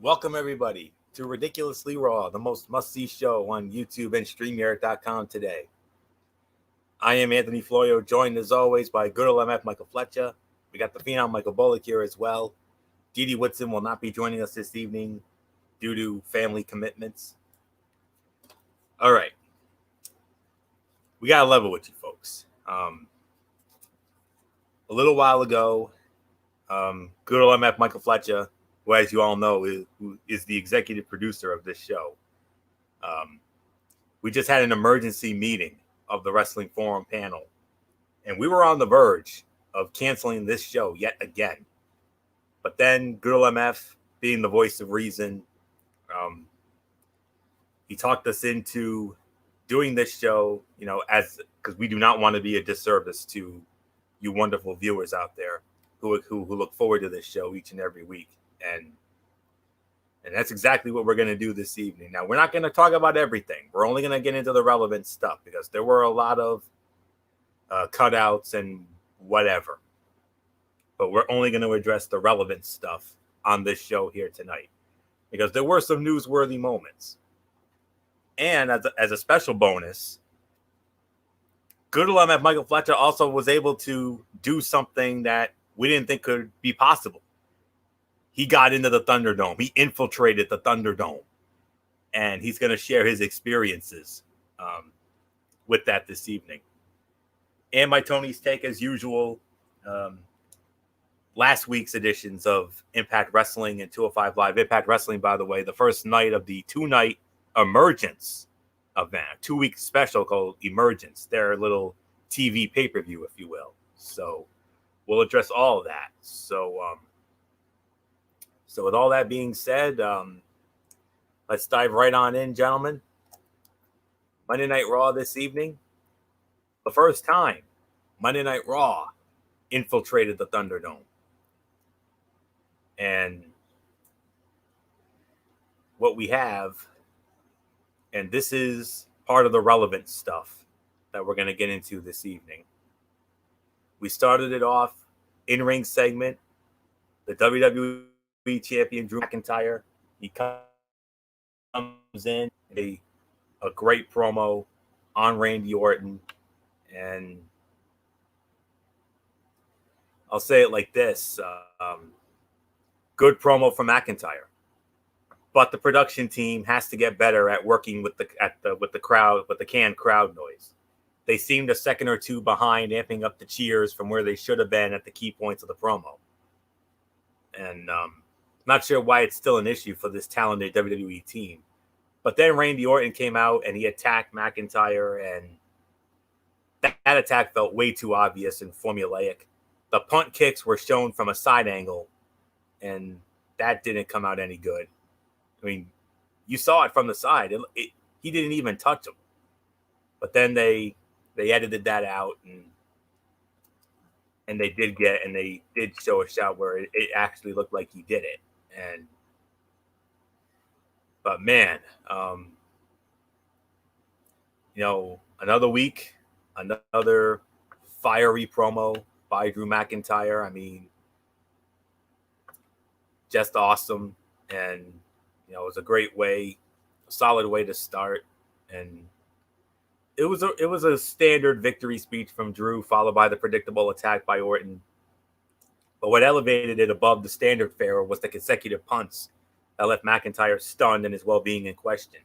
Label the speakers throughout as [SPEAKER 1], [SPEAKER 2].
[SPEAKER 1] Welcome, everybody, to Ridiculously Raw, the most must see show on YouTube and StreamYard.com today. I am Anthony Florio, joined as always by good old MF Michael Fletcher. We got the Phenom Michael Bullock here as well. Dee Woodson will not be joining us this evening due to family commitments. All right. We got to level with you folks. A little while ago, good old MF Michael Fletcher, who, as you all know, is the executive producer of this show. We just had an emergency meeting of the Wrestling Forum panel, and we were on the verge of canceling this show yet again. But then good old MF, being the voice of reason, he talked us into doing this show, because we do not want to be a disservice to you wonderful viewers out there who look forward to this show each and every week. And that's exactly what we're going to do this evening. Now, we're not going to talk about everything. We're only going to get into the relevant stuff because there were a lot of cutouts and whatever. But we're only going to address the relevant stuff on this show here tonight because there were some newsworthy moments. And as a special bonus, good old MF Michael Fletcher also was able to do something that we didn't think could be possible. He got into the Thunderdome. He infiltrated the Thunderdome. And he's going to share his experiences with that this evening. And my Tony's take, as usual, last week's editions of Impact Wrestling and 205 Live. Impact Wrestling, by the way, the first night of the two-night Emergence event, a 2-week special called Emergence, their little TV pay-per-view, if you will. So we'll address all of that. So with all that being said, let's dive right on in, gentlemen. Monday Night Raw this evening. The first time Monday Night Raw infiltrated the Thunderdome. And what we have, and this is part of the relevant stuff that we're going to get into this evening. We started it off in-ring segment. The WWE champion Drew McIntyre, he comes in a great promo on Randy Orton, and I'll say it like this: good promo from McIntyre, but the production team has to get better at working with the crowd, with the canned crowd noise. They seemed a second or two behind, amping up the cheers from where they should have been at the key points of the promo, and not sure why it's still an issue for this talented WWE team. But then Randy Orton came out and he attacked McIntyre, and that attack felt way too obvious and formulaic. The punt kicks were shown from a side angle, and that didn't come out any good. I mean, you saw it from the side. He didn't even touch him. But then they edited that out, and they did show a shot where it actually looked like he did it. But man, another week, another fiery promo by Drew McIntyre. I mean, just awesome. And, it was a solid way to start. And it was a standard victory speech from Drew, followed by the predictable attack by Orton. But what elevated it above the standard fare was the consecutive punts that left McIntyre stunned and his well-being in question.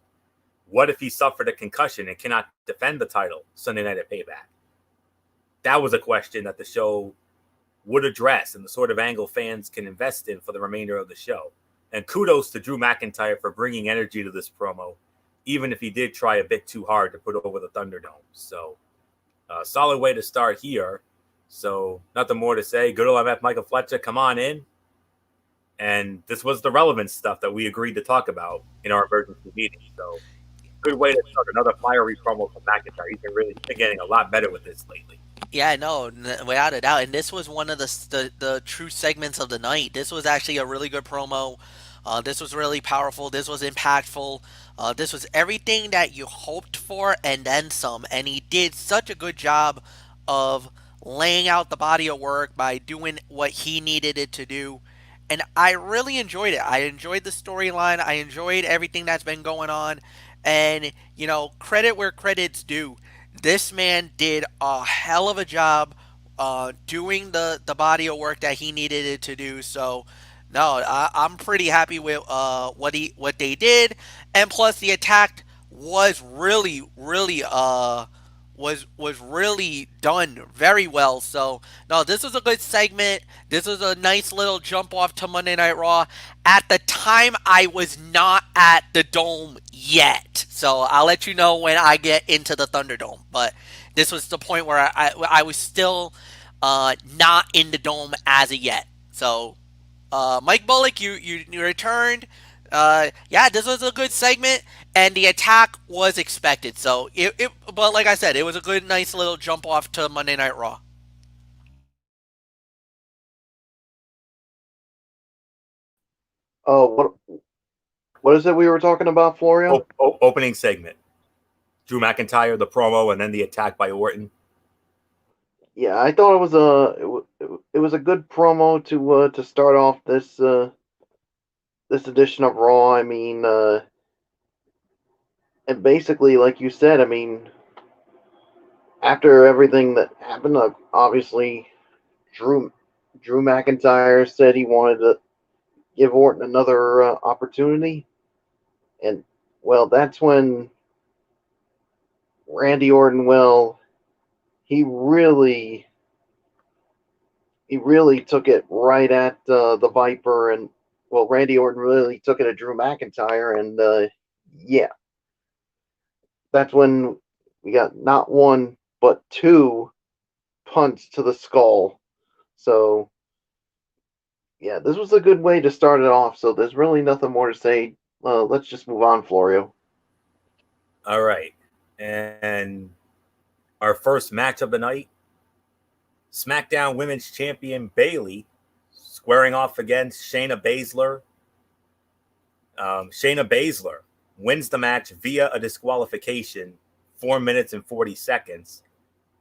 [SPEAKER 1] What if he suffered a concussion and cannot defend the title Sunday night at Payback? That was a question that the show would address and the sort of angle fans can invest in for the remainder of the show. And kudos to Drew McIntyre for bringing energy to this promo, even if he did try a bit too hard to put over the Thunderdome. So, solid way to start here. So, nothing more to say. Good old MF Michael Fletcher, come on in. And this was the relevant stuff that we agreed to talk about in our emergency meeting. So, good way to start another fiery promo from McIntyre. He's been getting a lot better with this lately.
[SPEAKER 2] Yeah, no, without a doubt. And this was one of the true segments of the night. This was actually a really good promo. This was really powerful. This was impactful. This was everything that you hoped for and then some. And he did such a good job of laying out the body of work by doing what he needed it to do. and I really enjoyed it. I enjoyed the storyline. I enjoyed everything that's been going on, and credit where credit's due. This man did a hell of a job doing the body of work that he needed it to do. So, no, I'm pretty happy with what they did, and plus the attack was really done very well. So no, this was a good segment. This was a nice little jump off to Monday Night Raw. At the time, I was not at the Dome yet, so I'll let you know when I get into the Thunderdome. But this was the point where I was still not in the Dome as of yet. So Mike Bullock, you returned. Yeah, this was a good segment, and the attack was expected. So but like I said, it was a good, nice little jump off to Monday Night Raw.
[SPEAKER 3] Oh, what is it we were talking about, Florio?
[SPEAKER 1] Opening segment. Drew McIntyre, the promo, and then the attack by Orton.
[SPEAKER 3] Yeah, I thought it was a good promo to start off this edition of Raw. I mean, and basically, like you said, I mean, after everything that happened, obviously Drew Drew McIntyre said he wanted to give Orton another opportunity, and well, that's when Randy Orton, well, he really he really took it right at the Viper, and well, Randy Orton really took it at Drew McIntyre, and yeah, that's when we got not one but two punts to the skull. So yeah, this was a good way to start it off. So there's really nothing more to say. Let's just move on, Florio.
[SPEAKER 1] All right. And our first match of the night, SmackDown Women's Champion Bayley squaring off against Shayna Baszler. Shayna Baszler wins the match via a disqualification, 4 minutes and 40 seconds,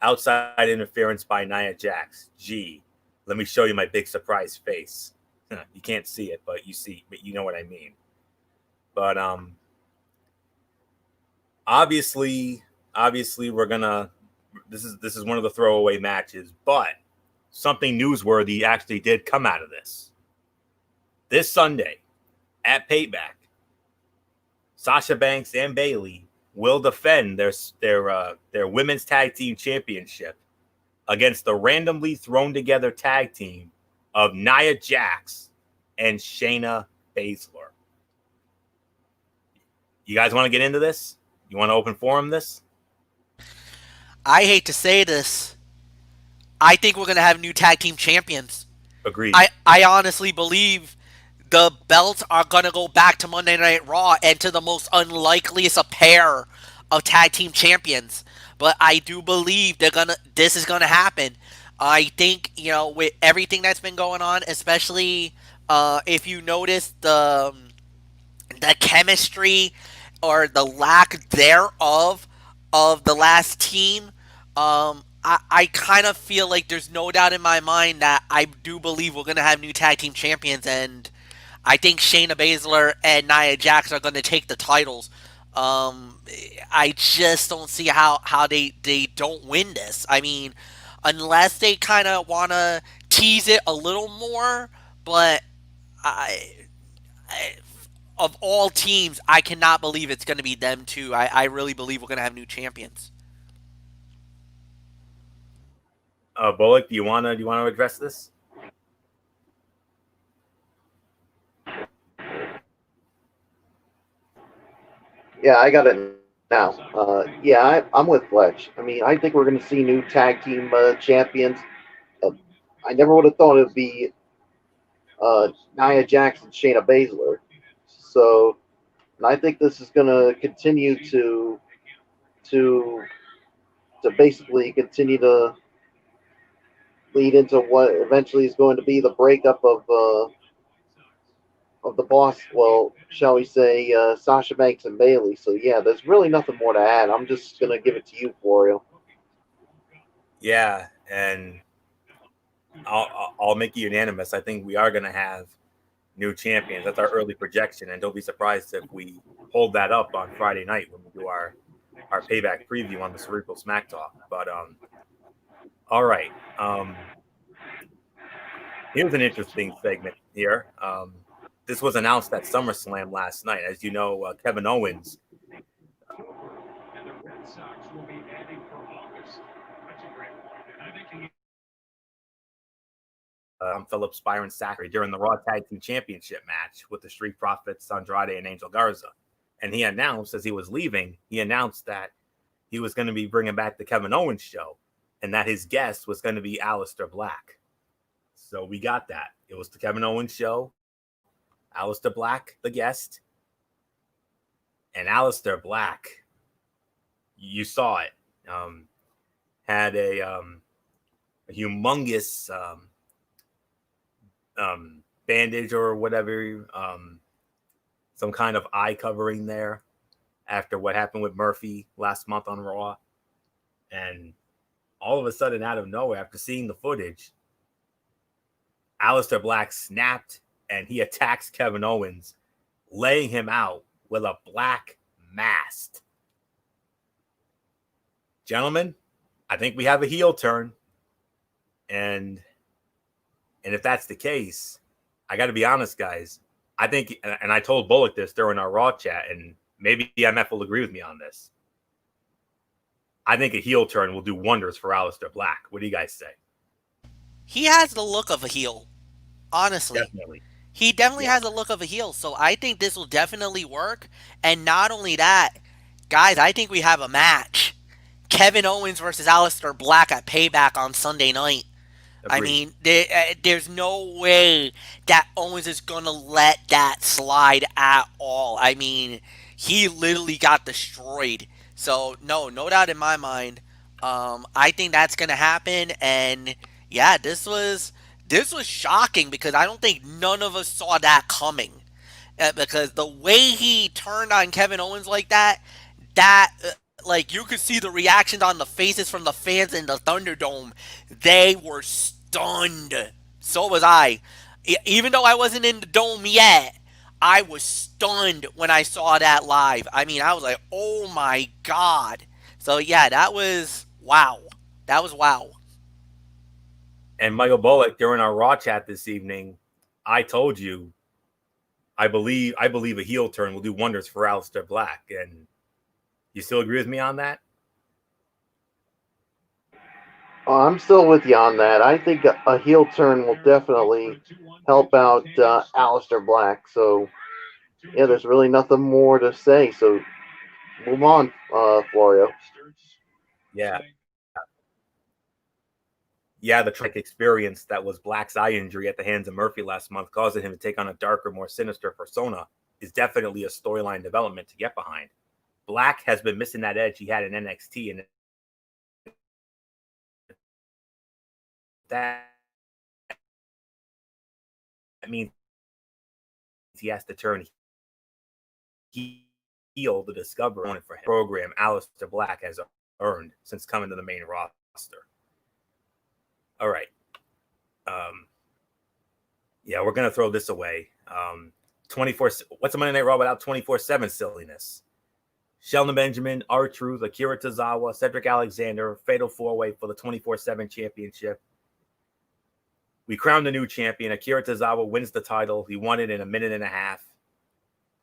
[SPEAKER 1] outside interference by Nia Jax. Gee, let me show you my big surprise face. You can't see it, but you know what I mean. But obviously we're gonna. This is one of the throwaway matches, but something newsworthy actually did come out of this. This Sunday at Payback, Sasha Banks and Bayley will defend their women's tag team championship against the randomly thrown together tag team of Nia Jax and Shayna Baszler. You guys want to get into this? You want to open forum this?
[SPEAKER 2] I hate to say this, I think we're gonna have new tag team champions.
[SPEAKER 1] Agreed.
[SPEAKER 2] I honestly believe the belts are gonna go back to Monday Night Raw and to the most unlikeliest a pair of tag team champions. But I do believe this is gonna happen. I think, with everything that's been going on, especially if you notice the chemistry or the lack thereof of the last team, I kind of feel like there's no doubt in my mind that I do believe we're going to have new tag team champions, and I think Shayna Baszler and Nia Jax are going to take the titles. I just don't see how they don't win this. I mean, unless they kind of want to tease it a little more, but I of all teams, I cannot believe it's going to be them too. I really believe we're going to have new champions.
[SPEAKER 1] Bullock, do you want to address this?
[SPEAKER 3] Yeah, I got it now. Yeah, I'm with Fletch. I mean, I think we're going to see new tag team champions. Uh, I never would have thought it would be Nia Jax and Shayna Baszler. So, and I think this is going to continue to basically continue to lead into what eventually is going to be the breakup of the boss. Well, shall we say Sasha Banks and Bayley? So yeah, there's really nothing more to add. I'm just gonna give it to you, Florio.
[SPEAKER 1] Yeah, and I'll make it unanimous. I think we are going to have new champions. That's our early projection, and don't be surprised if we hold that up on Friday night when we do our payback preview on the Cerebral Smack Talk. But all right, here's an interesting segment here. This was announced at SummerSlam last night. As you know, Kevin Owens.
[SPEAKER 4] And the Red Sox will be adding for August. That's a great point. And I think
[SPEAKER 1] Phillips, Byron Saxton during the Raw Tag Team Championship match with the Street Profits, Andrade and Angel Garza. And he announced as he was leaving, that he was going to be bringing back the Kevin Owens show and that his guest was going to be Aleister Black. So we got that. It was the Kevin Owens show, Aleister Black, the guest. And Aleister Black, you saw it, had a humongous bandage or whatever, some kind of eye covering there after what happened with Murphy last month on Raw. And all of a sudden, out of nowhere, after seeing the footage, Aleister Black snapped and he attacks Kevin Owens, laying him out with a black mask. Gentlemen, I think we have a heel turn. And if that's the case, I got to be honest, guys. I think, and I told Bullock this during our Raw chat, and maybe MF will agree with me on this. I think a heel turn will do wonders for Aleister Black. What do you guys say?
[SPEAKER 2] He has the look of a heel, honestly.
[SPEAKER 1] Definitely.
[SPEAKER 2] He definitely has the look of a heel, so I think this will definitely work. And not only that, guys, I think we have a match. Kevin Owens versus Aleister Black at Payback on Sunday night.
[SPEAKER 1] Agreed.
[SPEAKER 2] I mean, there's no way that Owens is going to let that slide at all. I mean, he literally got destroyed. So, no doubt in my mind. I think that's going to happen. And, yeah, this was shocking because I don't think none of us saw that coming. Because the way he turned on Kevin Owens like that, like, you could see the reactions on the faces from the fans in the Thunderdome. They were stunned. So was I. Even though I wasn't in the dome yet, I was stunned when I saw that live. I mean, I was like, oh my God. So, yeah, that was wow. That was wow.
[SPEAKER 1] And Michael Bullock, during our Raw chat this evening, I told you, I believe a heel turn will do wonders for Aleister Black. And you still agree with me on that?
[SPEAKER 3] I'm still with you on that. I think a heel turn will definitely help out Aleister Black. So, yeah, there's really nothing more to say. So, move on, Florio.
[SPEAKER 1] Yeah. Yeah, the traumatic experience that was Black's eye injury at the hands of Murphy last month, causing him to take on a darker, more sinister persona, is definitely a storyline development to get behind. Black has been missing that edge he had in NXT, and that means he has to turn heel to discover for him. Program Aleister Black has earned since coming to the main roster. All right. Yeah, we're gonna throw this away. 24. What's a Monday Night Raw without 24/7 silliness? Shelton Benjamin, R-Truth, Akira Tozawa, Cedric Alexander, Fatal 4-Way for the 24/7 championship. We crowned a new champion. Akira Tozawa wins the title. He won it in a minute and a half.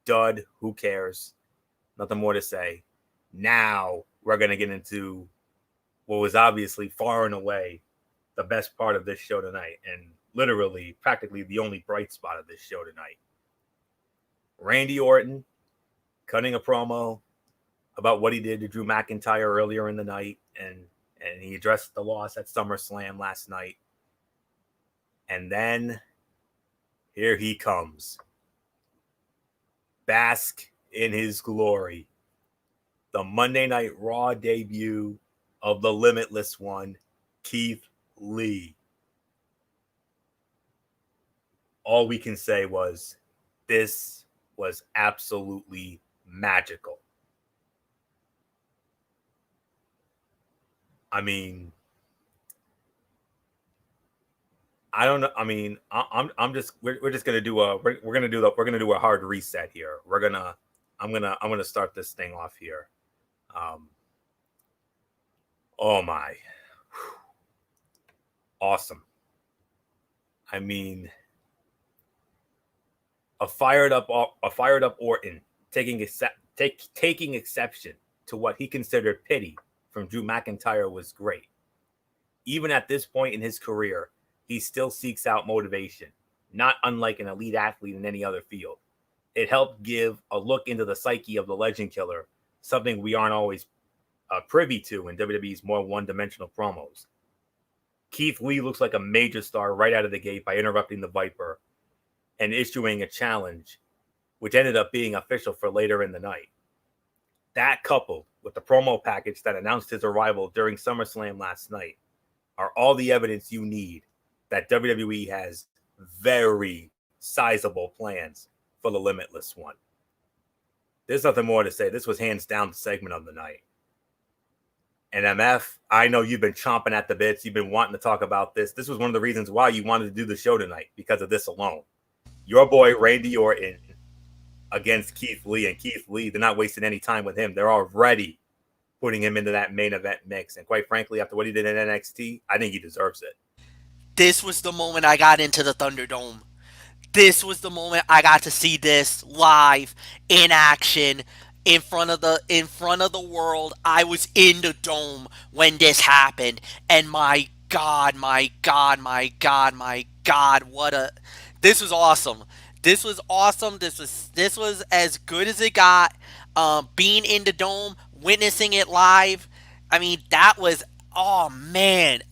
[SPEAKER 1] Dud. Who cares? Nothing more to say. Now we're going to get into what was obviously far and away the best part of this show tonight, and literally practically the only bright spot of this show tonight. Randy Orton cutting a promo about what he did to Drew McIntyre earlier in the night, and he addressed the loss at SummerSlam last night. And then here he comes. Bask in his glory. The Monday Night Raw debut of the Limitless One, Keith Lee. All we can say was this was absolutely magical. I mean, I don't know. I mean, I'm just we're just gonna do a hard reset here. I'm gonna start this thing off here. Oh my, awesome. I mean, a fired up Orton taking exception to what he considered pity from Drew McIntyre was great. Even at this point in his career, he still seeks out motivation, not unlike an elite athlete in any other field. It helped give a look into the psyche of the Legend Killer, something we aren't always privy to in WWE's more one-dimensional promos. Keith Lee looks like a major star right out of the gate by interrupting the Viper and issuing a challenge, which ended up being official for later in the night. That, coupled with the promo package that announced his arrival during SummerSlam last night, are all the evidence you need that WWE has very sizable plans for the Limitless One. There's nothing more to say. This was hands down the segment of the night. And MF, I know you've been chomping at the bits. You've been wanting to talk about this. This was one of the reasons why you wanted to do the show tonight, because of this alone. Your boy Randy Orton against Keith Lee, and Keith Lee, they're not wasting any time with him. They're already putting him into that main event mix. And quite frankly, after what he did in NXT, I think he deserves it.
[SPEAKER 2] This was the moment I got into the Thunderdome. This was the moment I got to see this live in action in front of the world. I was in the dome when this happened, and my God, this was awesome. This was awesome. This was as good as it got. Being in the dome, witnessing it live. I mean, that was, oh man,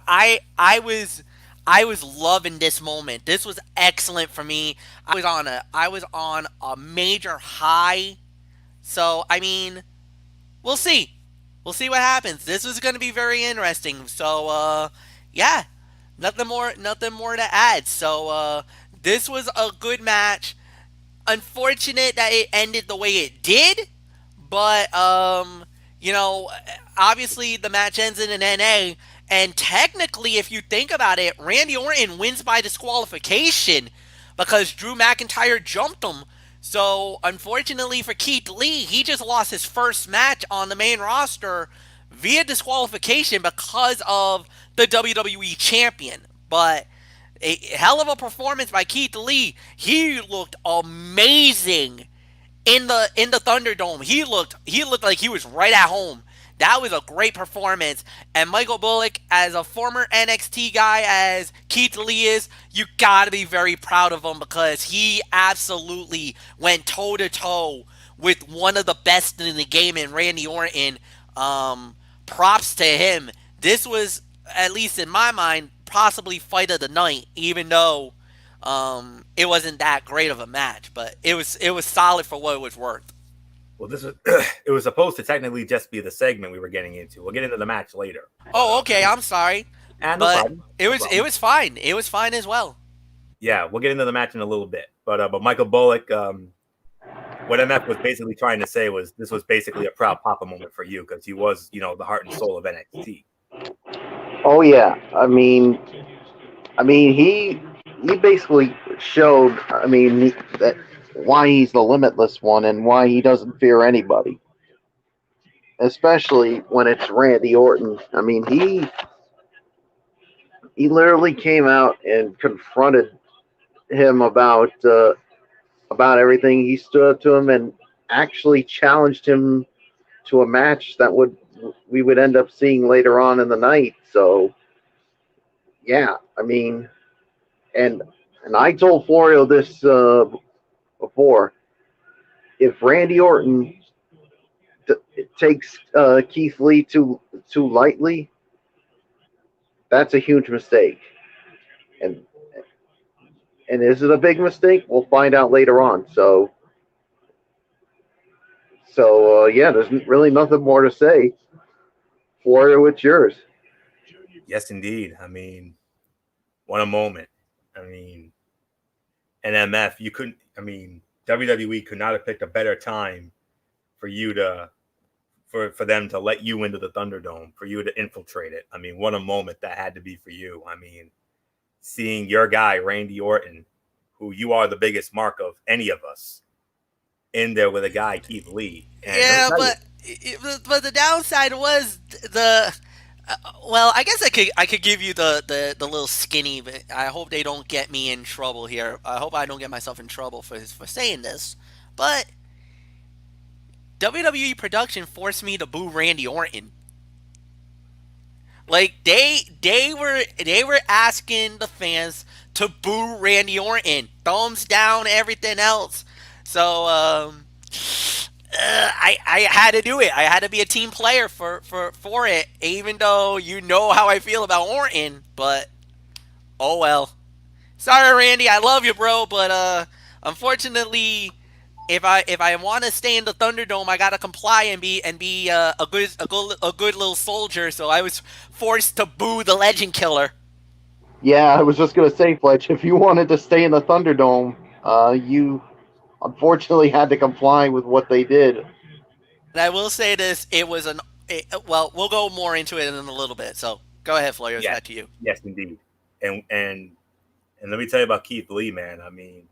[SPEAKER 2] I was loving this moment. This was excellent for me. I was on a major high. So, I mean, we'll see. We'll see what happens. This is going to be very interesting. So, yeah, nothing more to add. So, this was a good match. Unfortunate that it ended the way it did, but you know, obviously the match ends in an NA, and technically, if you think about it, Randy Orton wins by disqualification because Drew McIntyre jumped him. So, unfortunately for Keith Lee, he just lost his first match on the main roster via disqualification because of the WWE Champion. But a hell of a performance by Keith Lee. He looked amazing in the Thunderdome. He looked like he was right at home. That was a great performance. And Michael Bullock, as a former NXT guy, as Keith Lee is, you gotta be very proud of him because he absolutely went toe to toe with one of the best in the game in Randy Orton. Props to him. This was, at least in my mind, possibly fight of the night, even though it wasn't that great of a match, but it was solid for what it was worth.
[SPEAKER 1] Well, it was supposed to technically just be the segment we were getting into. We'll get into the match later.
[SPEAKER 2] Oh, okay. I'm sorry, but it was fine. It was fine as well.
[SPEAKER 1] Yeah, we'll get into the match in a little bit, but Michael Bullock, what MF was basically trying to say was this was basically a proud papa moment for you because he was, the heart and soul of NXT.
[SPEAKER 3] Oh yeah, I mean, he basically showed, that why he's the Limitless One and why he doesn't fear anybody, especially when it's Randy Orton. I mean, he literally came out and confronted him about everything. He stood up to him and actually challenged him to a match that we would end up seeing later on in the night. So, yeah, I mean, and I told Florio this before. If Randy Orton takes Keith Lee too lightly, that's a huge mistake. And is it a big mistake? We'll find out later on. So yeah, there's really nothing more to say. Florio, it's yours.
[SPEAKER 1] Yes, indeed. I mean, what a moment. I mean, and MF, you couldn't. I mean, WWE could not have picked a better time for you for them to let you into the Thunderdome, for you to infiltrate it. I mean, what a moment that had to be for you. I mean, seeing your guy, Randy Orton, who you are the biggest mark of any of us, in there with a guy, Keith Lee. And
[SPEAKER 2] Yeah, but the downside was the. Well, I guess I could give you the little skinny, but I hope they don't get me in trouble here. I hope I don't get myself in trouble for saying this. But WWE production forced me to boo Randy Orton. Like they were asking the fans to boo Randy Orton, thumbs down, everything else. So I had to do it. I had to be a team player for it, even though you know how I feel about Orton. But oh well. Sorry, Randy. I love you, bro. But unfortunately, if I want to stay in the Thunderdome, I gotta comply and be a good little soldier. So I was forced to boo the Legend Killer.
[SPEAKER 3] Yeah, I was just gonna say, Fletch, if you wanted to stay in the Thunderdome, you unfortunately had to comply with what they did.
[SPEAKER 2] And I will say this: it was well, we'll go more into it in a little bit. So go ahead, Floyer.
[SPEAKER 1] yes,
[SPEAKER 2] Back to you.
[SPEAKER 1] yes, indeed. And let me tell you about Keith Lee, man. I mean,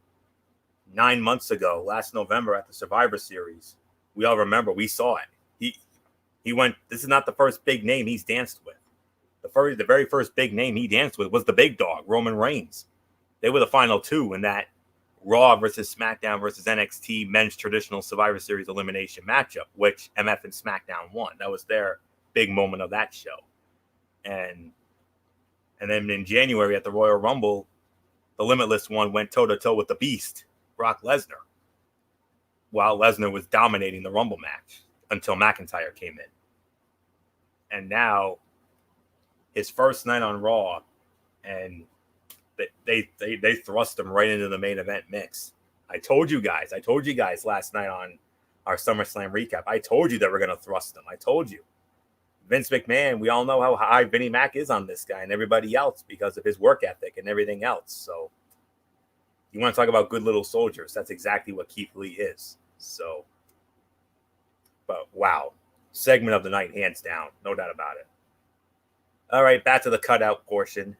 [SPEAKER 1] 9 months ago, last November at the Survivor Series, we all remember, we saw it. He went. This is not the first big name he's danced with. The very first big name he danced with was the big dog, Roman Reigns. They were the final two in that Raw versus SmackDown versus NXT men's traditional Survivor Series elimination matchup, which MF and SmackDown won. That was their big moment of that show. And then in January at the Royal Rumble, the Limitless one went toe-to-toe with the Beast, Brock Lesnar, while Lesnar was dominating the Rumble match until McIntyre came in. And now his first night on Raw, and they thrust him right into the main event mix. I told you guys last night on our SummerSlam recap. I told you they were going to thrust him. I told you. Vince McMahon, we all know how high Vinnie Mac is on this guy and everybody else because of his work ethic and everything else. So you want to talk about good little soldiers. That's exactly what Keith Lee is. So, but wow. Segment of the night, hands down. No doubt about it. All right, back to the cutout portion.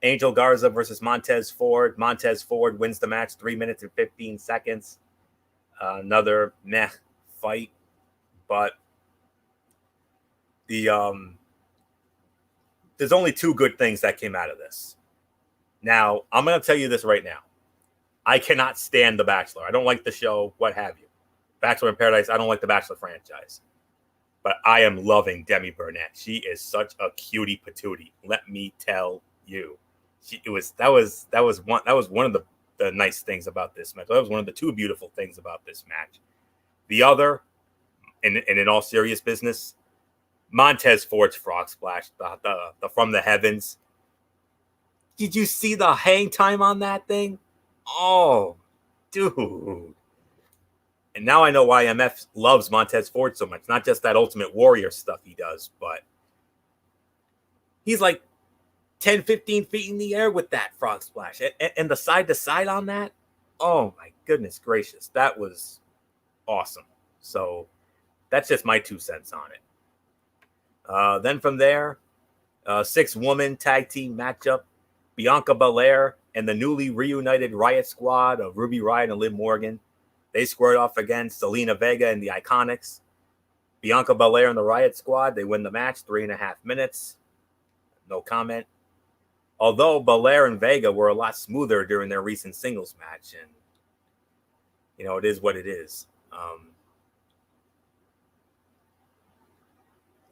[SPEAKER 1] Angel Garza versus Montez Ford. Montez Ford wins the match 3 minutes and 15 seconds. Another meh fight, but there's only two good things that came out of this. Now, I'm going to tell you this right now. I cannot stand The Bachelor. I don't like the show, what have you. Bachelor in Paradise, I don't like the Bachelor franchise. But I am loving Demi Burnett. She is such a cutie patootie. Let me tell you. That was one of the nice things about this match. That was one of the two beautiful things about this match. The other, and in all serious business, Montez Ford's frog splash, the from the heavens. Did you see the hang time on that thing? Oh, dude. And now I know why MF loves Montez Ford so much. Not just that Ultimate Warrior stuff he does, but he's like 10, 15 feet in the air with that frog splash. And the side to side on that, oh my goodness gracious. That was awesome. So that's just my 2 cents on it. Then from there, 6-woman tag team matchup. Bianca Belair and the newly reunited Riot Squad of Ruby Riott and Liv Morgan. They squared off against Zelina Vega and the Iconics. Bianca Belair and the Riot Squad, they win the match, 3.5 minutes. No comment. Although Belair and Vega were a lot smoother during their recent singles match. And, you know, it is what it is.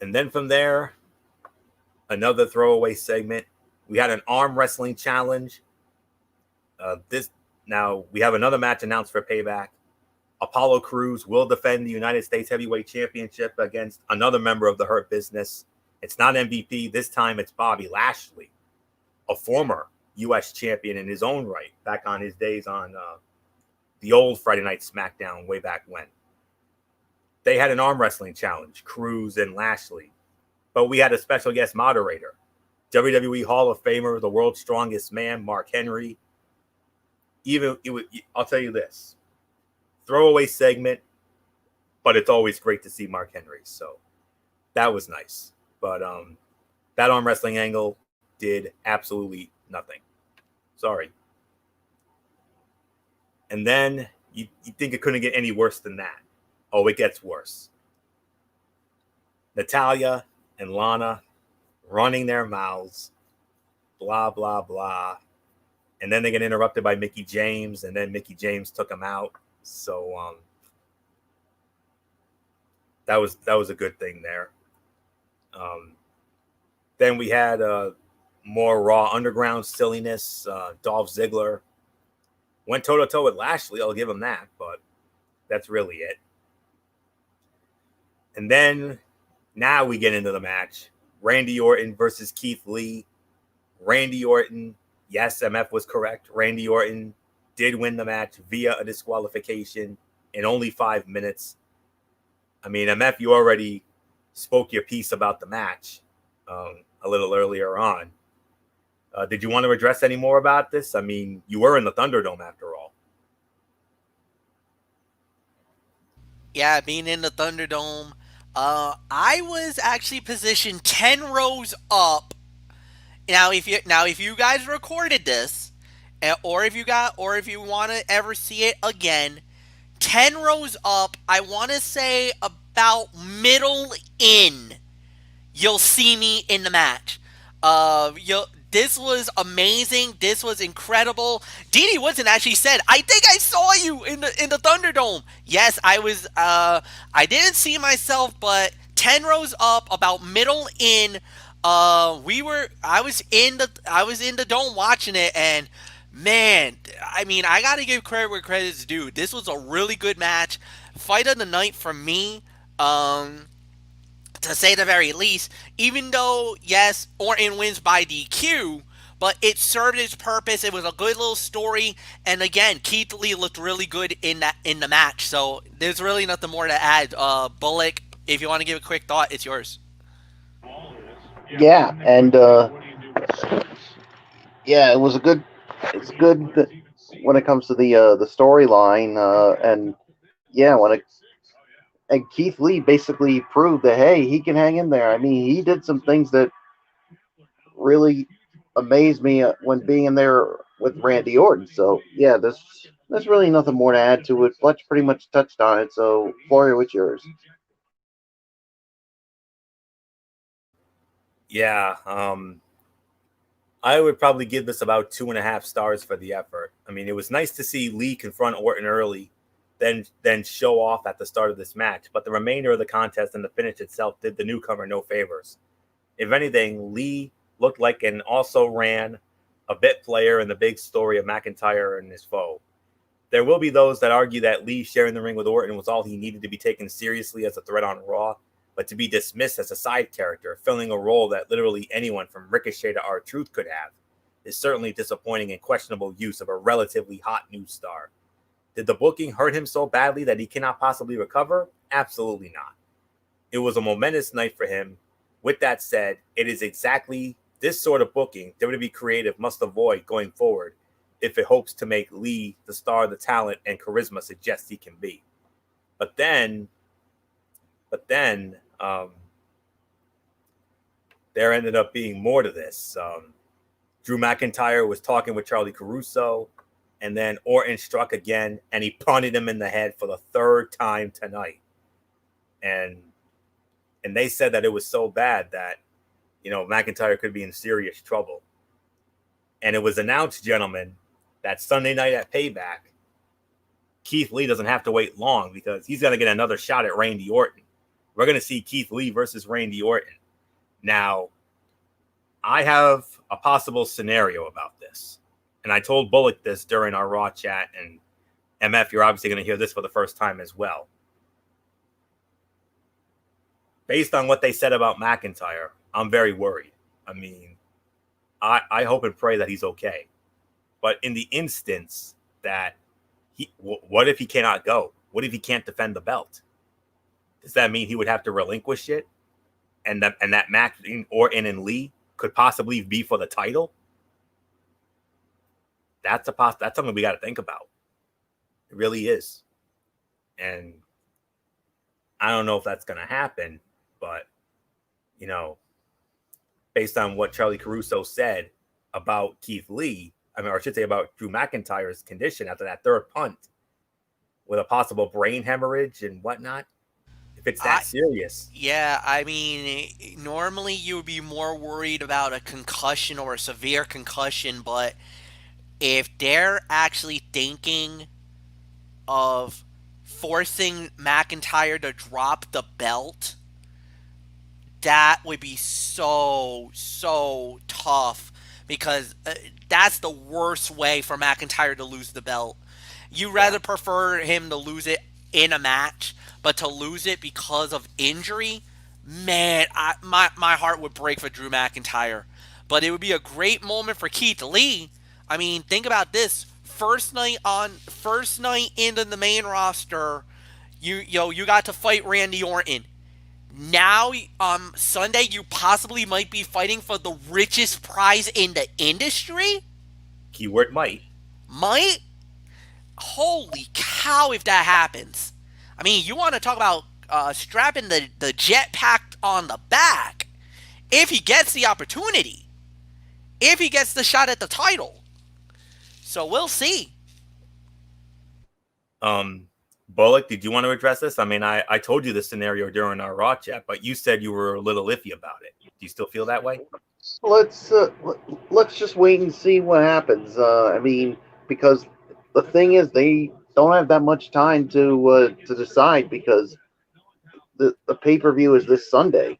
[SPEAKER 1] And then from there, another throwaway segment. We had an arm wrestling challenge. Now we have another match announced for Payback. Apollo Crews will defend the United States Heavyweight Championship against another member of the Hurt Business. It's not MVP. This time it's Bobby Lashley, a former U.S. champion in his own right, back on his days on the old Friday Night SmackDown way back when. They had an arm wrestling challenge, Crews and Lashley. But we had a special guest moderator, WWE Hall of Famer, the world's strongest man, Mark Henry. I'll tell you this. Throwaway segment, but it's always great to see Mark Henry. So that was nice. But that arm wrestling angle did absolutely nothing. Sorry. And then you think it couldn't get any worse than that. Oh, it gets worse. Natalya and Lana running their mouths, blah, blah, blah. And then they get interrupted by Mickie James, and then Mickie James took him out. So that was a good thing there. Then we had more Raw Underground silliness. Dolph Ziggler went toe-to-toe with Lashley. I'll give him that, but that's really it. And then now we get into the match. Randy Orton versus Keith Lee. Randy Orton, yes, MF was correct. Randy Orton did win the match via a disqualification in only 5 minutes. I mean, MF, you already spoke your piece about the match a little earlier on. Did you want to address any more about this? I mean, you were in the Thunderdome after all.
[SPEAKER 2] Yeah, being in the Thunderdome, I was actually positioned 10 rows up. Now, if you guys recorded this, or if you want to ever see it again, 10 rows up, I want to say about middle in, you'll see me in the match. This was amazing. This was incredible. Dee Dee Woodson actually said, "I think I saw you in the Thunderdome." Yes, I was. I didn't see myself, but 10 rows up, about middle in. I was in the dome watching it, and man, I mean, I gotta give credit where credit's due. This was a really good match. Fight of the night for me. To say the very least, even though, yes, Orton wins by DQ, but it served its purpose. It was a good little story, and again, Keith Lee looked really good in the match. So there's really nothing more to add. Bullock, if you want to give a quick thought, it's yours.
[SPEAKER 3] Yeah, and yeah, it was a good. It's good when it comes to the storyline, and yeah, and Keith Lee basically proved that hey, he can hang in there. I mean, he did some things that really amazed me when being in there with Randy Orton. So yeah, there's really nothing more to add to it. Fletch pretty much touched on it. So Florio, what's yours?
[SPEAKER 1] Yeah, I would probably give this about 2.5 stars for the effort. I mean, it was nice to see Lee confront Orton early, then show off at the start of this match. But the remainder of the contest and the finish itself did the newcomer no favors. If anything, Lee looked like an also ran a bit player in the big story of McIntyre and his foe. There will be those that argue that Lee sharing the ring with Orton was all he needed to be taken seriously as a threat on Raw, but to be dismissed as a side character, filling a role that literally anyone from Ricochet to R-Truth could have, is certainly disappointing and questionable use of a relatively hot new star. Did the booking hurt him so badly that he cannot possibly recover? Absolutely not. It was a momentous night for him. With that said, it is exactly this sort of booking WWE Creative must avoid going forward if it hopes to make Lee the star the talent and charisma suggests he can be. But then there ended up being more to this. Drew McIntyre was talking with Charlie Caruso, and then Orton struck again, and he punted him in the head for the third time tonight. And they said that it was so bad that, McIntyre could be in serious trouble. And it was announced, gentlemen, that Sunday night at Payback, Keith Lee doesn't have to wait long because he's going to get another shot at Randy Orton. We're going to see Keith Lee versus Randy Orton. Now, I have a possible scenario about this. And I told Bullock this during our Raw chat. And MF, you're obviously going to hear this for the first time as well. Based on what they said about McIntyre, I'm very worried. I mean, I hope and pray that he's okay. But in the instance that what if he cannot go? What if he can't defend the belt? Does that mean he would have to relinquish it? And that match between Orton and Lee could possibly be for the title? That's something we got to think about. It really is. And I don't know if that's going to happen, but based on what Charlie Caruso said about Keith Lee. I mean, or I should say about Drew McIntyre's condition after that third punt with a possible brain hemorrhage and whatnot. If it's that serious.
[SPEAKER 2] Yeah, I mean, normally you would be more worried about a concussion or a severe concussion, but if they're actually thinking of forcing McIntyre to drop the belt, that would be so tough because that's the worst way for McIntyre to lose the belt. You rather prefer him to lose it in a match, but to lose it because of injury, man, my heart would break for Drew McIntyre. But it would be a great moment for Keith Lee. I mean, think about this: first night into the main roster, you got to fight Randy Orton. Now, Sunday, you possibly might be fighting for the richest prize in the industry.
[SPEAKER 1] Keyword might.
[SPEAKER 2] Might? Holy cow, if that happens. I mean, you want to talk about strapping the jetpack on the back. If he gets the opportunity. If he gets the shot at the title. So we'll see.
[SPEAKER 1] Bullock, did you want to address this? I mean, I told you the scenario during our Raw chat, but you said you were a little iffy about it. Do you still feel that way?
[SPEAKER 3] Let's just wait and see what happens. I mean, because the thing is, they don't have that much time to decide because the pay-per-view is this Sunday.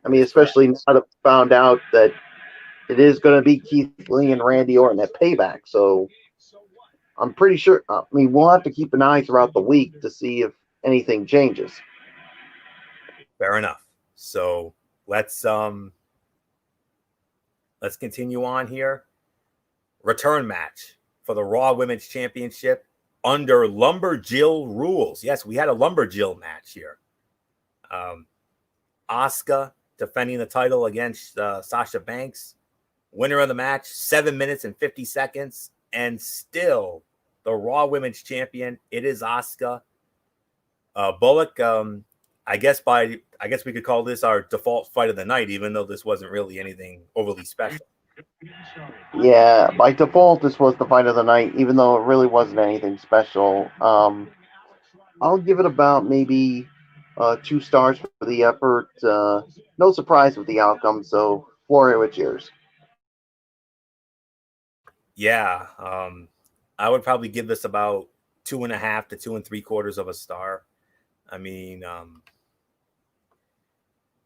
[SPEAKER 3] I mean, especially now that found out that it is going to be Keith Lee and Randy Orton at Payback. So I'm pretty sure. I mean, we'll have to keep an eye throughout the week to see if anything changes.
[SPEAKER 1] Fair enough. So let's continue on here. Return match for the Raw Women's Championship under Lumberjill rules. Yes, we had a Lumberjill match here. Asuka defending the title against Sasha Banks. Winner of the match, 7 minutes and 50 seconds. And still the Raw Women's Champion. It is Asuka. Bullock, I guess we could call this our default fight of the night, even though this wasn't really anything overly special.
[SPEAKER 3] Yeah, by default, this was the fight of the night, even though it really wasn't anything special. I'll give it about maybe 2 stars for the effort. No surprise with the outcome, so Florio, it's yours.
[SPEAKER 1] Yeah, I would probably give this about 2.5 to 2 3/4 of a star. I mean,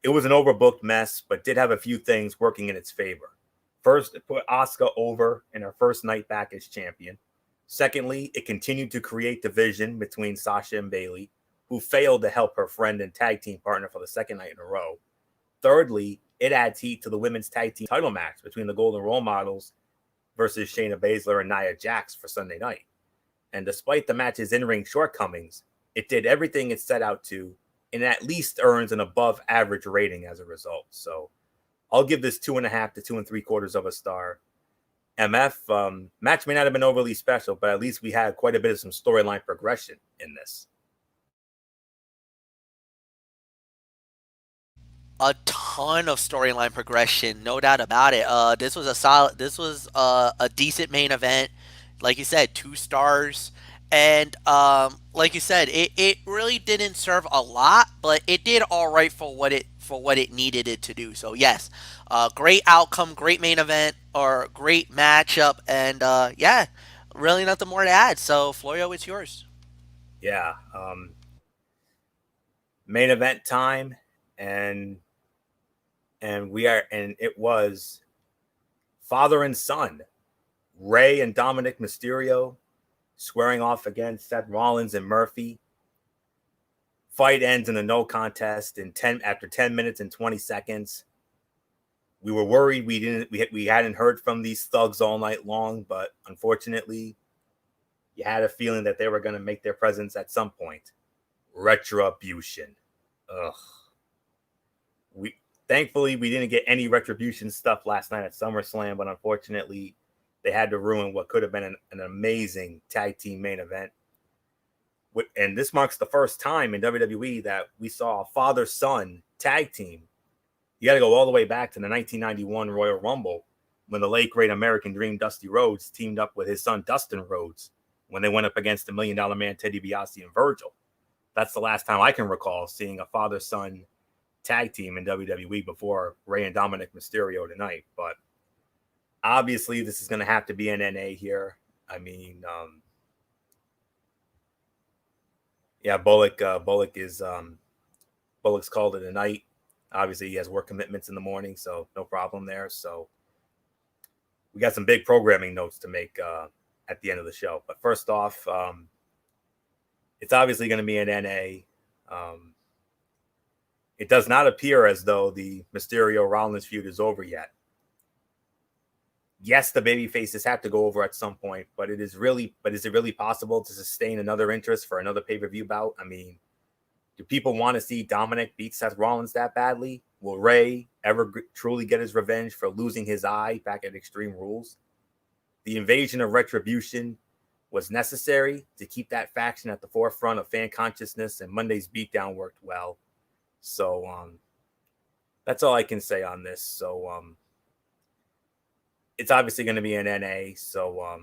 [SPEAKER 1] it was an overbooked mess, but did have a few things working in its favor. First, it put Asuka over in her first night back as champion. Secondly, it continued to create division between Sasha and Bayley, who failed to help her friend and tag team partner for the second night in a row. Thirdly, it adds heat to the women's tag team title match between the Golden Role Models versus Shayna Baszler and Nia Jax for Sunday night. And despite the match's in-ring shortcomings, it did everything it set out to and at least earns an above average rating as a result. So I'll give this 2.5 to 2 3/4 of a star. MF, match may not have been overly special, but at least we had quite a bit of some storyline progression in this.
[SPEAKER 2] A ton of storyline progression, no doubt about it. This was a decent main event. Like you said, 2 stars. And like you said, it really didn't serve a lot, but it did all right for what it needed it to do. So yes, great outcome, great main event, or great matchup, and yeah, really nothing more to add. So Florio, it's yours.
[SPEAKER 1] Yeah, main event time, and it was father and son, Rey and Dominic Mysterio, squaring off against Seth Rollins and Murphy. Fight ends in a no contest after 10 minutes and 20 seconds. We were worried we hadn't heard from these thugs all night long, but unfortunately, you had a feeling that they were going to make their presence at some point. Retribution. Ugh. Thankfully, we didn't get any Retribution stuff last night at SummerSlam, but unfortunately, they had to ruin what could have been an amazing tag team main event. And this marks the first time in WWE that we saw a father-son tag team, You got to go all the way back to the 1991 Royal Rumble when the late great American Dream Dusty Rhodes teamed up with his son Dustin Rhodes when they went up against the $1 Million Man Ted DiBiase and Virgil. That's the last time I can recall seeing a father-son tag team in WWE before Rey and Dominic Mysterio tonight. But obviously, this is going to have to be an NA here. I mean, yeah, Bullock is Bullock's called it a night. Obviously, he has work commitments in the morning, so no problem there. So we got some big programming notes to make at the end of the show. But first off, it's obviously going to be an NA. It does not appear as though the Mysterio Rollins feud is over yet. Yes, the baby faces have to go over at some point, but is it really possible to sustain another interest for another pay-per-view bout? I mean, do people want to see Dominic beat Seth Rollins that badly? Will Rey ever truly get his revenge for losing his eye back at Extreme Rules? The invasion of Retribution was necessary to keep that faction at the forefront of fan consciousness, and Monday's beatdown worked well. So that's all I can say on this. So it's obviously going to be an NA. So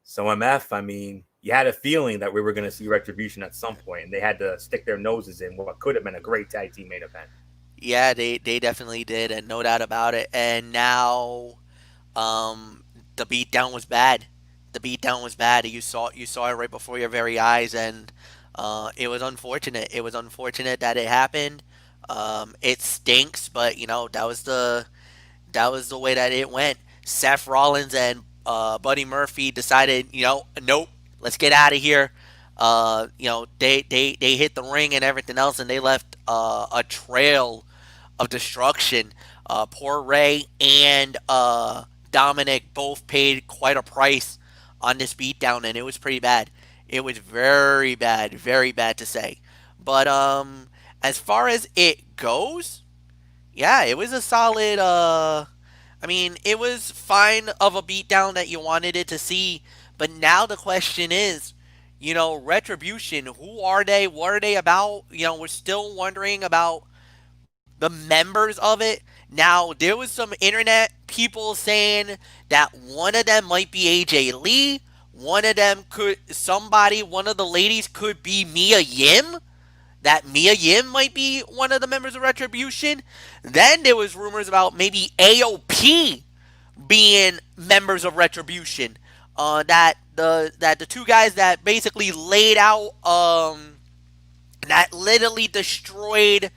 [SPEAKER 1] MF, I mean, you had a feeling that we were going to see Retribution at some point, and they had to stick their noses in what could have been a great tag team main event.
[SPEAKER 2] Yeah, they definitely did, and no doubt about it. And now, the beatdown was bad. The beatdown was bad. You saw it right before your very eyes, and it was unfortunate. It was unfortunate that it happened. It stinks, but that was the way that it went. Seth Rollins and Buddy Murphy decided, nope, let's get out of here. They hit the ring and everything else, and they left a trail of destruction. Poor Rey and Dominic both paid quite a price on this beatdown, and it was pretty bad. It was very bad to say. But as far as it goes, yeah, it was a solid. I mean, it was fine of a beatdown that you wanted it to see. But now the question is, Retribution, who are they? What are they about? We're still wondering about the members of it. Now, there was some internet people saying that one of them might be AJ Lee. One of the ladies could be Mia Yim. That Mia Yim might be one of the members of Retribution. Then there was rumors about maybe AOP being members of Retribution. That the two guys that basically laid out, that literally destroyed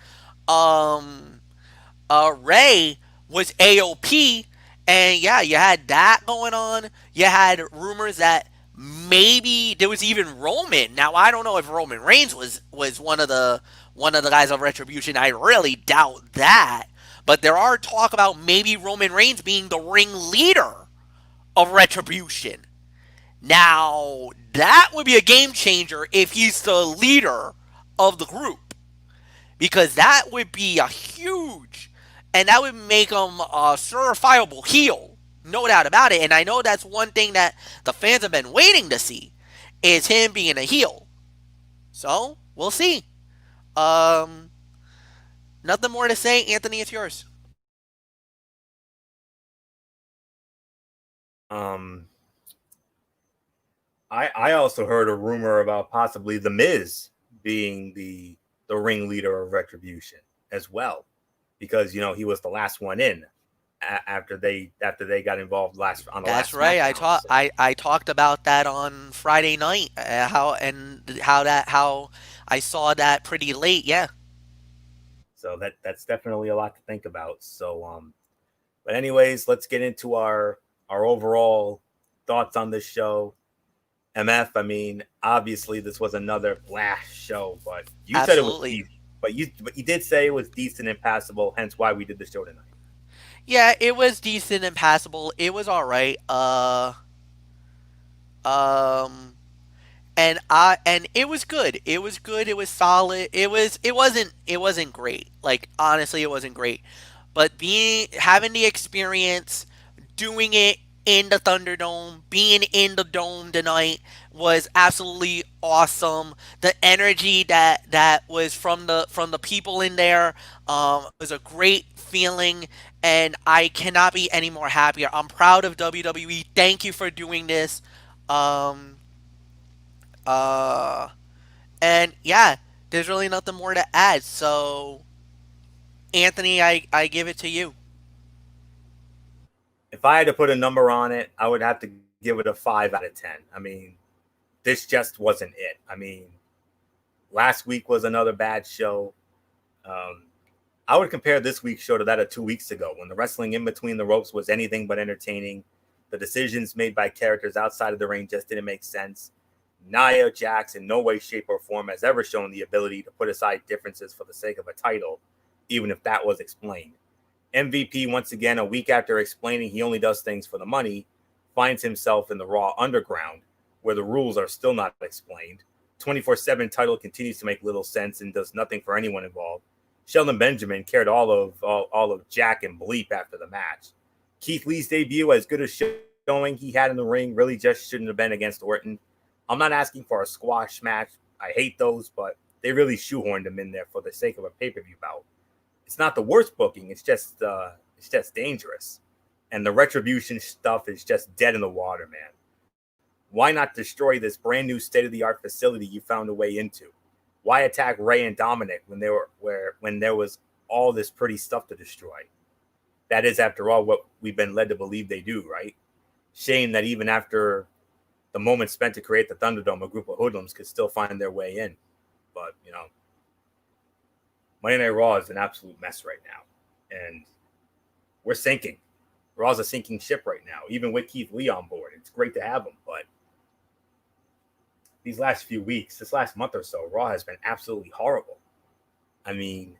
[SPEAKER 2] Rey was AOP. And yeah, you had that going on. You had rumors that maybe there was even Roman. Now I don't know if Roman Reigns was one of the guys of Retribution. I really doubt that. But there are talk about maybe Roman Reigns being the ringleader of Retribution. Now that would be a game changer if he's the leader of the group, because that would be a huge, and that would make him a certifiable heel. No doubt about it. And I know that's one thing that the fans have been waiting to see, is him being a heel. So, we'll see. Nothing more to say. Anthony, it's yours.
[SPEAKER 1] I also heard a rumor about possibly The Miz being the ringleader of Retribution as well, because he was the last one in after they got involved last on the
[SPEAKER 2] That's
[SPEAKER 1] last
[SPEAKER 2] right.
[SPEAKER 1] SmackDown.
[SPEAKER 2] I talked about that on Friday night. How I saw that pretty late. Yeah.
[SPEAKER 1] So that's definitely a lot to think about. So but anyways, let's get into our overall thoughts on this show. MF, I mean, obviously this was another blast show, but you
[SPEAKER 2] Absolutely.
[SPEAKER 1] said it was but you did say it was decent and passable, hence why we did the show tonight.
[SPEAKER 2] Yeah, it was decent and passable. It was all right. And it was good. It was good. It was solid. It wasn't great. Like, honestly, it wasn't great. But having the experience, doing it in the Thunderdome, being in the dome tonight was absolutely awesome. The energy that was from the people in there was a great feeling, and I cannot be any more happier. I'm proud of WWE. Thank you for doing this. Um, uh, and yeah, there's really nothing more to add. So, Anthony, I give it to you.
[SPEAKER 1] If I had to put a number on it, I would have to give it a 5 out of 10. I mean, this just wasn't it. I mean, last week was another bad show. I would compare this week's show to that of 2 weeks ago when the wrestling in between the ropes was anything but entertaining. The decisions made by characters outside of the ring just didn't make sense. Nia Jax in no way, shape, or form has ever shown the ability to put aside differences for the sake of a title, even if that was explained. MVP, once again, a week after explaining he only does things for the money, finds himself in the Raw Underground, where the rules are still not explained. 24/7 title continues to make little sense and does nothing for anyone involved. Sheldon Benjamin cared all of Jack and Bleep after the match. Keith Lee's debut, as good as showing he had in the ring, really just shouldn't have been against Orton. I'm not asking for a squash match. I hate those, but they really shoehorned him in there for the sake of a pay-per-view bout. It's not the worst booking. It's just dangerous. And the Retribution stuff is just dead in the water, man. Why not destroy this brand new state-of-the-art facility you found a way into? Why attack Ray and Dominic when there was all this pretty stuff to destroy? That is, after all, what we've been led to believe they do, right? Shame that even after the moment spent to create the Thunderdome, a group of hoodlums could still find their way in. But, Monday Night Raw is an absolute mess right now. And we're sinking. Raw's a sinking ship right now, even with Keith Lee on board. It's great to have him, but these last few weeks, this last month or so, Raw has been absolutely horrible. I mean,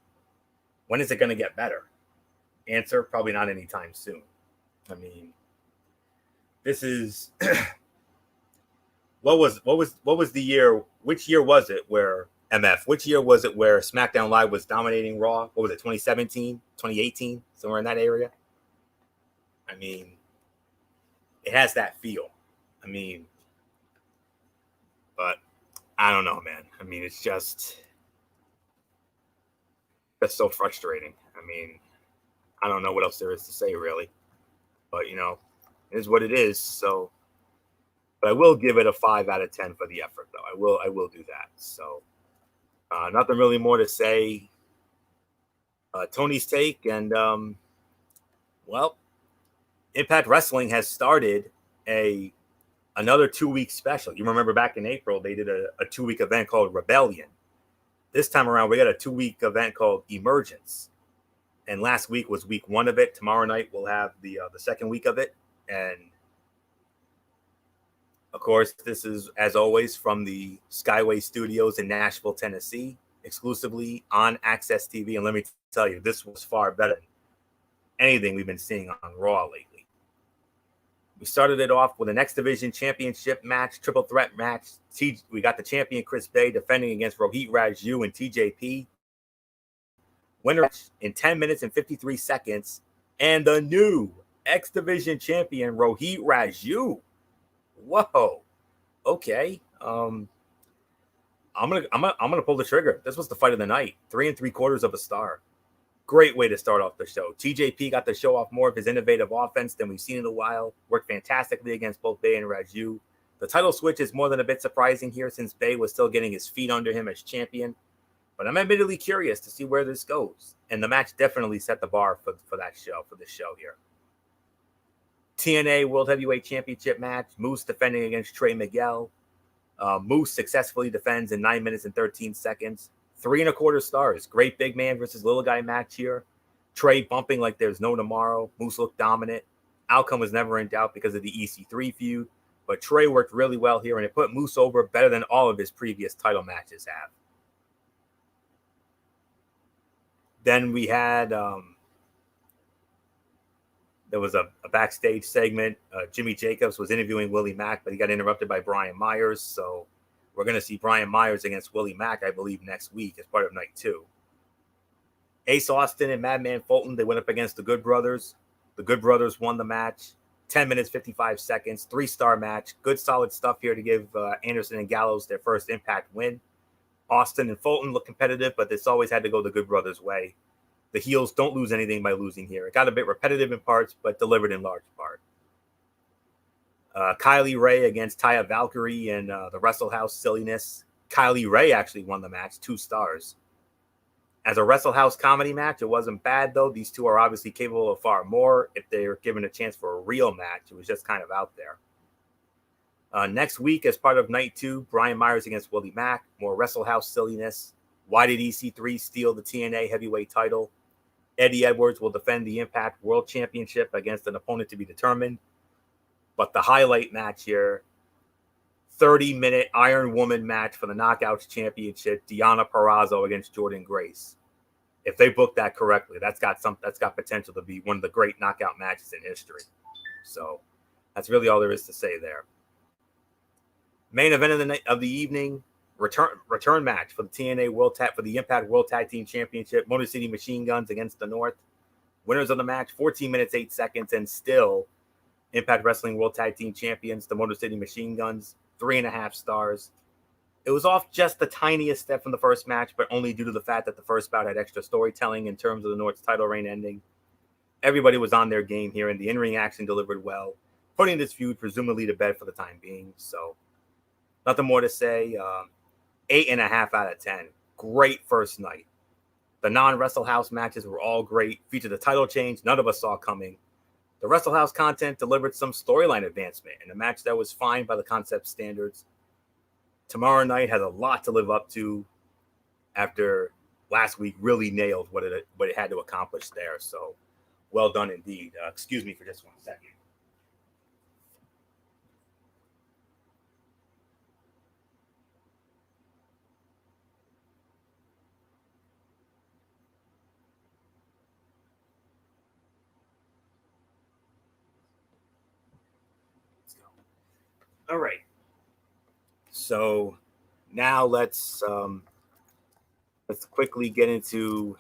[SPEAKER 1] when is it going to get better? Answer, probably not anytime soon. I mean, this is what was the year? Which year was it where which year was it where SmackDown Live was dominating Raw? What was it, 2017, 2018, somewhere in that area? I mean, it has that feel. I mean, but I don't know, man. I mean, it's just so frustrating. I mean, I don't know what else there is to say, really. But, it is what it is. So, but I will give it a 5 out of 10 for the effort, though. I will do that. So, nothing really more to say. Tony's take, and well, Impact Wrestling has started another 2-week special. You remember back in April, they did a 2-week event called Rebellion. This time around, we got a 2-week event called Emergence. And last week was week 1 of it. Tomorrow night, we'll have the second week of it. And of course, this is, as always, from the Skyway Studios in Nashville, Tennessee, exclusively on Access TV. And let me tell you, this was far better than anything we've been seeing on Raw lately. We started it off with an X Division Championship match, triple threat match. We got the champion Chris Bay defending against Rohit Raju and TJP. Winner in 10 minutes and 53 seconds. And the new X Division champion Rohit Raju. Whoa. Okay. I'm gonna pull the trigger. This was the fight of the night. 3 3/4 of a star. Great way to start off the show. TJP got to show off more of his innovative offense than we've seen in a while. Worked fantastically against both Bay and Raju. The title switch is more than a bit surprising here since Bay was still getting his feet under him as champion. But I'm admittedly curious to see where this goes. And the match definitely set the bar for this show here. TNA World Heavyweight Championship match. Moose defending against Trey Miguel. Moose successfully defends in 9 minutes and 13 seconds. 3 1/4 stars. Great big man versus little guy match here. Trey bumping like there's no tomorrow. Moose looked dominant. Outcome was never in doubt because of the EC3 feud. But Trey worked really well here, and it put Moose over better than all of his previous title matches have. Then we had there was a backstage segment. Jimmy Jacobs was interviewing Willie Mack, but he got interrupted by Brian Myers. So we're going to see Brian Myers against Willie Mack, I believe, next week as part of night 2. Ace Austin and Madman Fulton, they went up against the Good Brothers. The Good Brothers won the match. 10 minutes, 55 seconds, 3-star match. Good, solid stuff here to give Anderson and Gallows their first Impact win. Austin and Fulton look competitive, but this always had to go the Good Brothers' way. The heels don't lose anything by losing here. It got a bit repetitive in parts, but delivered in large part. Kylie Ray against Taya Valkyrie and the Wrestle House silliness. Kylie Ray actually won the match, 2 stars. As a Wrestle House comedy match, it wasn't bad, though. These two are obviously capable of far more. If they're given a chance for a real match, it was just kind of out there. Next week, as part of Night 2, Brian Myers against Willie Mack. More Wrestle House silliness. Why did EC3 steal the TNA heavyweight title? Eddie Edwards will defend the Impact World Championship against an opponent to be determined. But the highlight match here, 30-minute Iron Woman match for the Knockouts Championship, Deonna Purrazzo against Jordynne Grace. If they book that correctly, that's got potential to be one of the great knockout matches in history. So that's really all there is to say there. Main event of the evening, return match for the TNA for the Impact World Tag Team Championship, Motor City Machine Guns against the North. Winners of the match, 14 minutes, 8 seconds, and still Impact Wrestling World Tag Team Champions, the Motor City Machine Guns, 3.5 stars. It was off just the tiniest step from the first match, but only due to the fact that the first bout had extra storytelling in terms of the North's title reign ending. Everybody was on their game here, and the in-ring action delivered well, putting this feud presumably to bed for the time being. So nothing more to say. 8.5 out of 10. Great first night. The non-Wrestle House matches were all great. Featured a title change none of us saw coming. The Wrestle House content delivered some storyline advancement in a match that was fine by the concept standards. Tomorrow night has a lot to live up to after last week really nailed what it had to accomplish there. So well done indeed. Excuse me for just 1 second. All right. So now let's quickly get into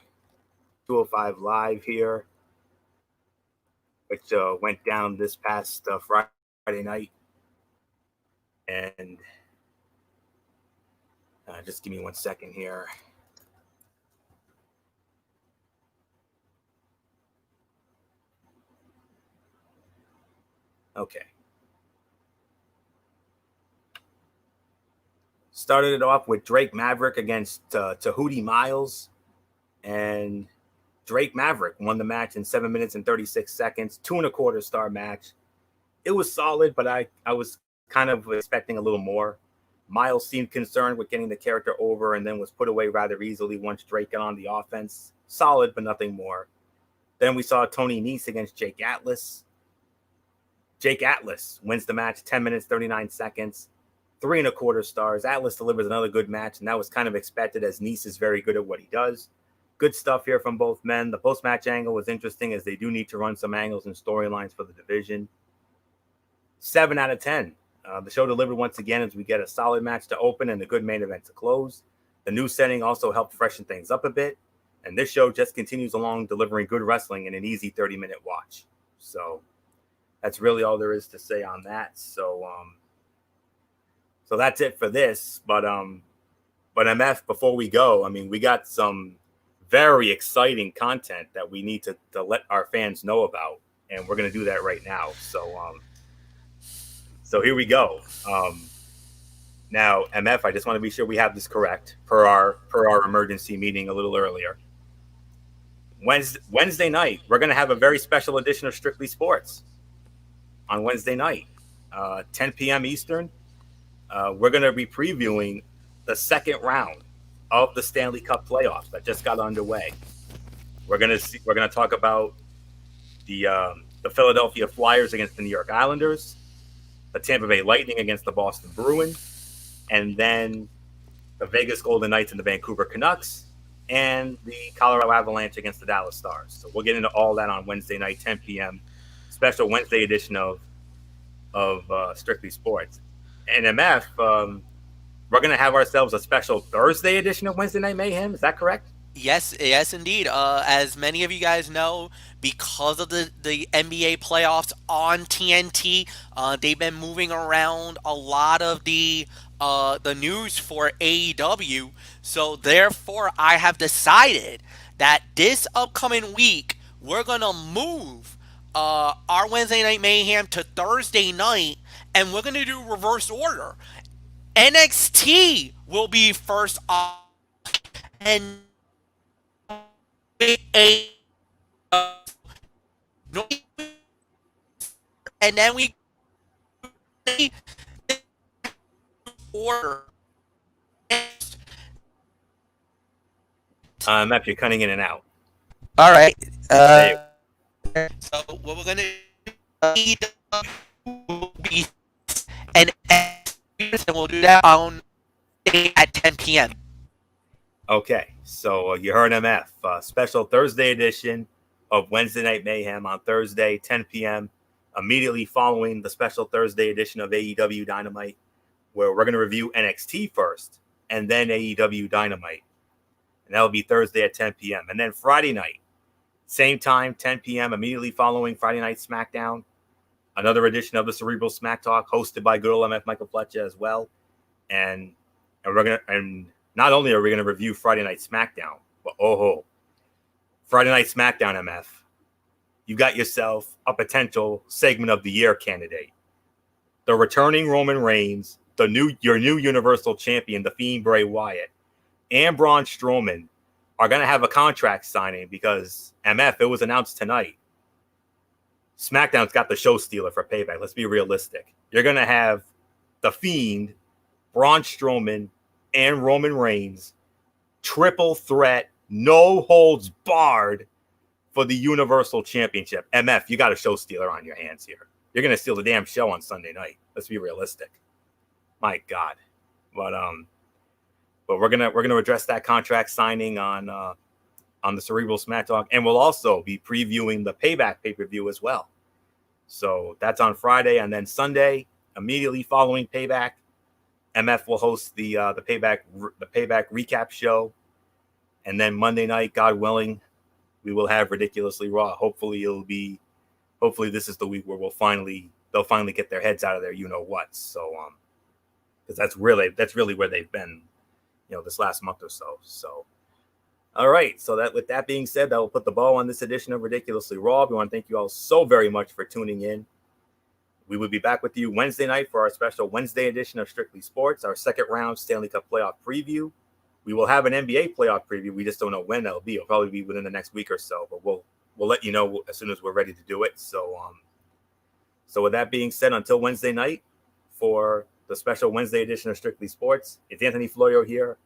[SPEAKER 1] 205 Live here, which went down this past Friday night. And just give me 1 second here. Okay. Started it off with Drake Maverick against Tahuti Miles. And Drake Maverick won the match in 7 minutes and 36 seconds, 2.25 star match. It was solid, but I was kind of expecting a little more. Miles seemed concerned with getting the character over and then was put away rather easily once Drake got on the offense. Solid, but nothing more. Then we saw Tony Nese against Jake Atlas. Jake Atlas wins the match, 10 minutes, 39 seconds. 3.25 stars. Atlas delivers another good match, and that was kind of expected as Nese is very good at what he does. Good stuff here from both men. The post-match angle was interesting as they do need to run some angles and storylines for the division. 7 out of 10. The show delivered once again as we get a solid match to open and a good main event to close. The new setting also helped freshen things up a bit, and this show just continues along delivering good wrestling in an easy 30-minute watch. So that's really all there is to say on that. So that's it for this. But MF, before we go, I mean, we got some very exciting content that we need to let our fans know about, and we're going to do that right now. So here we go. Now, MF, I just want to be sure we have this correct per our emergency meeting a little earlier. Wednesday night, we're going to have a very special edition of Strictly Sports on Wednesday night, 10 p.m. Eastern. We're going to be previewing the second round of the Stanley Cup playoffs that just got underway. We're going to talk about the Philadelphia Flyers against the New York Islanders, the Tampa Bay Lightning against the Boston Bruins, and then the Vegas Golden Knights and the Vancouver Canucks, and the Colorado Avalanche against the Dallas Stars. So we'll get into all that on Wednesday night, 10 p.m. Special Wednesday edition of Strictly Sports. And MF, we're going to have ourselves a special Thursday edition of Wednesday Night Mayhem. Is that correct?
[SPEAKER 2] Yes, indeed. As many of you guys know, because of the NBA playoffs on TNT, they've been moving around a lot of the news for AEW. So therefore, I have decided that this upcoming week we're gonna move our Wednesday Night Mayhem to Thursday night, and we're gonna do reverse order. NXT will be first off, and a and then we order.
[SPEAKER 1] Mep, you're cutting in and out.
[SPEAKER 2] All right.
[SPEAKER 1] There
[SPEAKER 2] So what we're gonna do will be and we'll do that on at 10 p.m.
[SPEAKER 1] Okay, so you heard MF. Special Thursday edition of Wednesday Night Mayhem on Thursday, 10 p.m., immediately following the special Thursday edition of AEW Dynamite, where we're going to review NXT first and then AEW Dynamite. And that'll be Thursday at 10 p.m. And then Friday night, same time, 10 p.m., immediately following Friday Night SmackDown, another edition of the Cerebral Smack Talk hosted by good old MF Michael Fletcher as well. And we're going to, not only are we going to review Friday Night SmackDown, but Friday Night SmackDown, MF, you got yourself a potential segment of the year candidate. The returning Roman Reigns, your new Universal Champion, The Fiend Bray Wyatt, and Braun Strowman are going to have a contract signing because, MF, it was announced tonight, SmackDown's got the show stealer for Payback. Let's be realistic. You're going to have The Fiend, Braun Strowman, and Roman Reigns, triple threat, no holds barred for the Universal Championship. MF, you got a show stealer on your hands here. You're gonna steal the damn show on Sunday night. Let's be realistic. My God, but we're gonna address that contract signing on the Cerebral Smack Talk, and we'll also be previewing the Payback pay-per-view as well. So that's on Friday, and then Sunday, immediately following Payback, MF will host the Payback recap show, and then Monday night, God willing, we will have Ridiculously Raw. Hopefully this is the week where they'll finally get their heads out of their you know what. So because that's really where they've been, this last month or so. So all right. So that with that being said, that will put the bow on this edition of Ridiculously Raw. We want to thank you all so very much for tuning in. We will be back with you Wednesday night for our special Wednesday edition of Strictly Sports, our second round Stanley Cup playoff preview. We will have an NBA playoff preview. We just don't know when that'll be. It'll probably be within the next week or so, but we'll let you know as soon as we're ready to do it. So with that being said, until Wednesday night for the special Wednesday edition of Strictly Sports, it's Anthony Florio here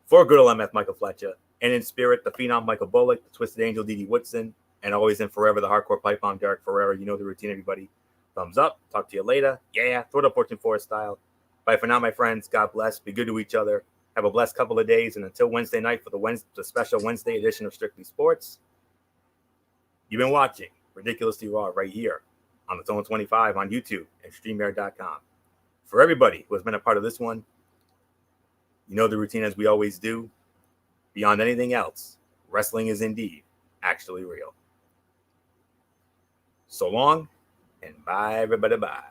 [SPEAKER 1] for good old MF Michael Fletcher, and in spirit, the Phenom Michael Bullock, the Twisted Angel Didi Woodson, and always and forever the Hardcore Pipe Bomb Derek Ferrera. You know the routine, everybody. Thumbs up. Talk to you later. Yeah, throw it up Fortune Forest style. Bye for now, my friends. God bless. Be good to each other. Have a blessed couple of days. And until Wednesday night for the special Wednesday edition of Strictly Sports, you've been watching Ridiculously Raw right here on the Zone 25 on YouTube and StreamYard.com. For everybody who has been a part of this one, you know the routine as we always do. Beyond anything else, wrestling is indeed actually real. So long. And bye, everybody, bye.